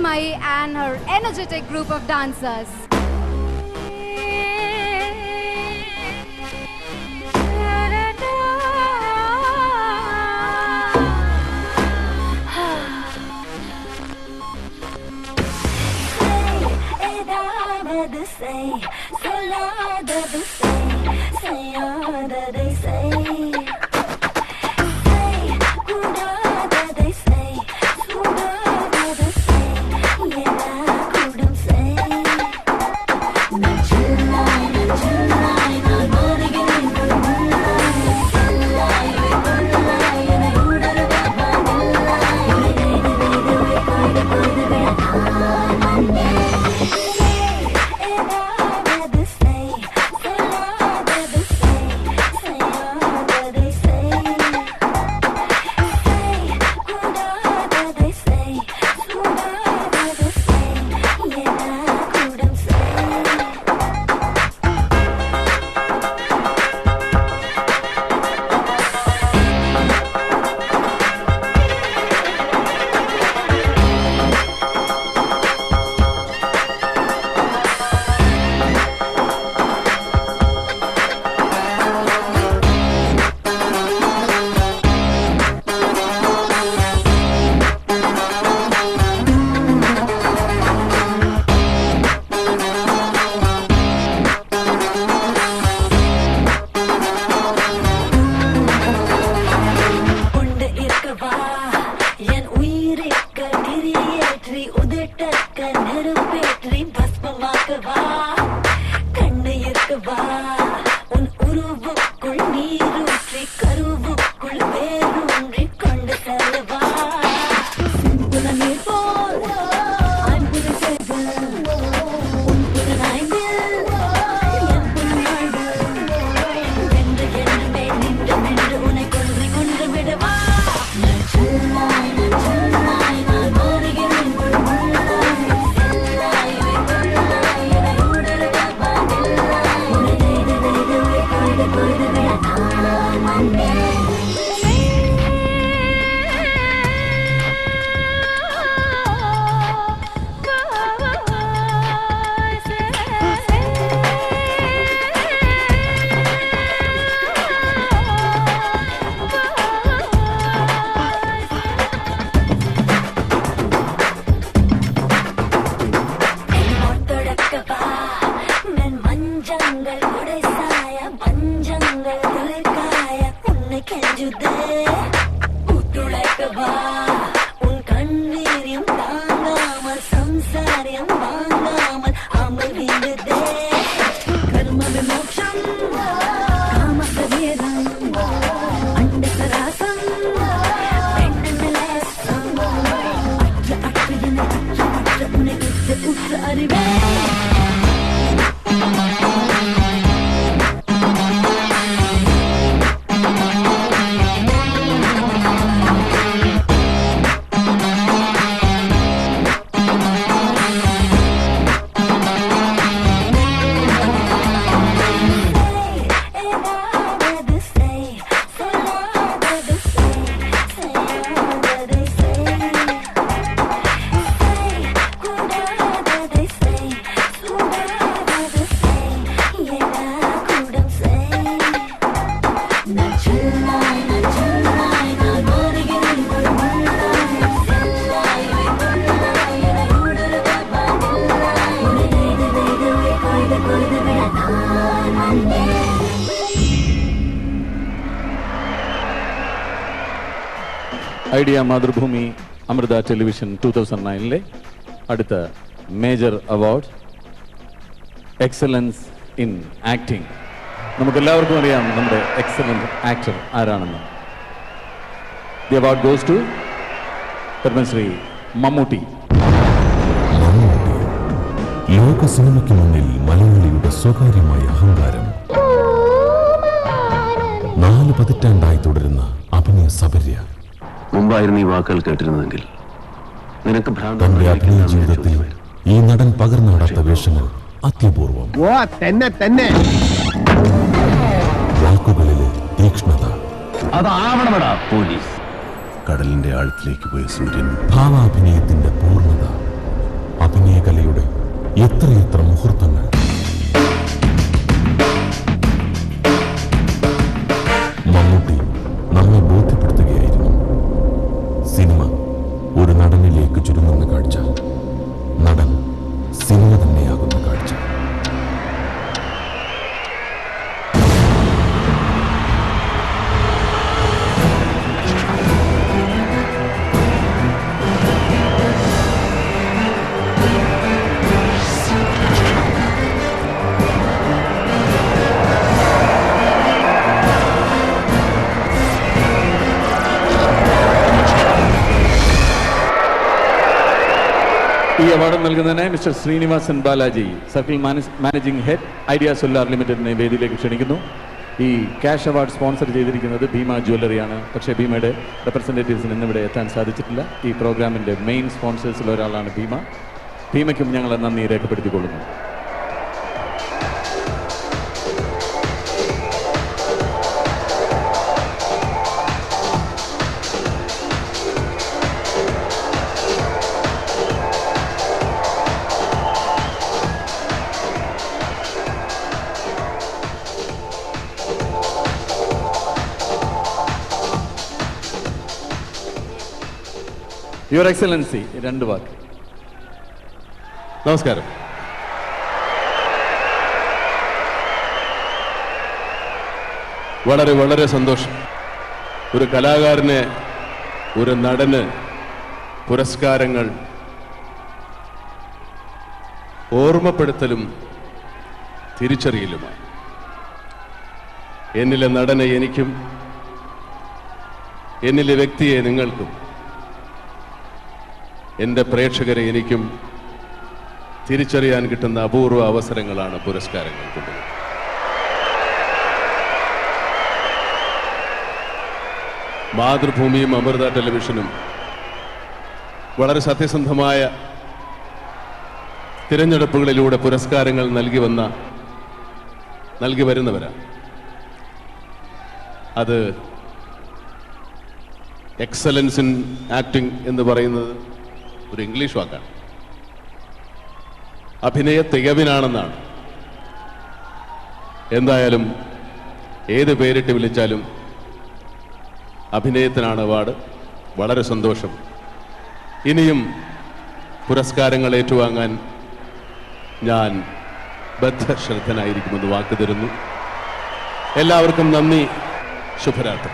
Mai and her energetic group of dancers. Idea Mathrubhumi Amrita television 2009 അടുത്ത major award excellence in acting. നമുക്കെല്ലാവർക്കും അറിയാം നമ്മുടെ excellent actor ആരാണെന്ന്. The award goes to Padmashri Mammootty. ലോക സിനിമയ്ക്ക് മുന്നിൽ മലയാളിയുടെ സ്വകാര്യമായ അഹങ്കാരം, 4 പതിറ്റാണ്ടായി തുടരുന്ന അഭിനയ സബര്യ. മുമ്പായിരുന്നു ഈ വാക്കുകൾ കേട്ടിരുന്നതെങ്കിൽ നിനക്ക് തന്റെ അഭിനയ ജീവിതത്തിൽ ഈ നടൻ പകർന്നാടാത്ത വേഷങ്ങൾ അത്യപൂർവം. വാക്കുകളിലെ തീക്ഷ്ണത, അതാവണമെടാ പോലീസ്. കടലിന്റെ ആഴത്തിലേക്ക് പോയ സൂര്യൻ, ഭാവാഭിനയത്തിന്റെ പൂർണ്ണത, എത്രയെത്ര മുഹൂർത്തങ്ങൾ. മമ്മൂട്ടി നമ്മെ ബോധ്യപ്പെടുത്തുകയായിരുന്നു, സിനിമ ഒരു നടനിലേക്ക് ചുരുങ്ങുന്ന കാഴ്ച, നടൻ സിനിമ തന്നെയാകുന്ന കാഴ്ച. ഈ അവാർഡ് നൽകുന്നതിനായി mister Srinivasan Balaji, circle managing head, Idea solar ലിമിറ്റഡിനെ വേദിയിലേക്ക് ക്ഷണിക്കുന്നു. ഈ ക്യാഷ് അവാർഡ് സ്പോൺസർ ചെയ്തിരിക്കുന്നത് ഭീമ ജ്വല്ലറിയാണ്. പക്ഷേ ഭീമയുടെ റെപ്രസെൻറ്റേറ്റീവ്സിന് ഇന്നിവിടെ എത്താൻ സാധിച്ചിട്ടില്ല. ഈ പ്രോഗ്രാമിൻ്റെ മെയിൻ സ്പോൺസേഴ്സിൽ ഒരാളാണ് ഭീമ. ഭീമയ്ക്കും ഞങ്ങൾ നന്ദി രേഖപ്പെടുത്തിക്കൊള്ളുന്നു. യുവർ എക്സലൻസി, 2 വാക്ക്. നമസ്കാരം. വളരെ വളരെ സന്തോഷം. ഒരു കലാകാരന്, ഒരു നടന് പുരസ്കാരങ്ങൾ ഓർമ്മപ്പെടുത്തലും തിരിച്ചറിയലുമാണ്. എന്നിലെ നടനെ എനിക്കും എന്നിലെ വ്യക്തിയെ നിങ്ങൾക്കും എൻ്റെ പ്രേക്ഷകരെ എനിക്കും തിരിച്ചറിയാൻ കിട്ടുന്ന അപൂർവ അവസരങ്ങളാണ് പുരസ്കാരങ്ങൾ കൊണ്ടുവരുന്നത്. മാതൃഭൂമിയും അമൃത ടെലിവിഷനും വളരെ സത്യസന്ധമായ തിരഞ്ഞെടുപ്പുകളിലൂടെ പുരസ്കാരങ്ങൾ നൽകി വരുന്നവരാണ്. അത് എക്സലൻസ് ഇൻ ആക്ടിംഗ് എന്ന് പറയുന്നത് ഒരു ഇംഗ്ലീഷ് വാക്കാണ്. അഭിനയ തികവിനാണെന്നാണ്. എന്തായാലും ഏത് പേരിട്ട് വിളിച്ചാലും അഭിനയത്തിനാണ് അവാർഡ്. വളരെ സന്തോഷം. ഇനിയും പുരസ്കാരങ്ങൾ ഏറ്റുവാങ്ങാൻ ഞാൻ ബദ്ധശ്രദ്ധനായിരിക്കുമെന്ന് വാക്ക് തരുന്നു. എല്ലാവർക്കും നന്ദി. ശുഭരാത്രി.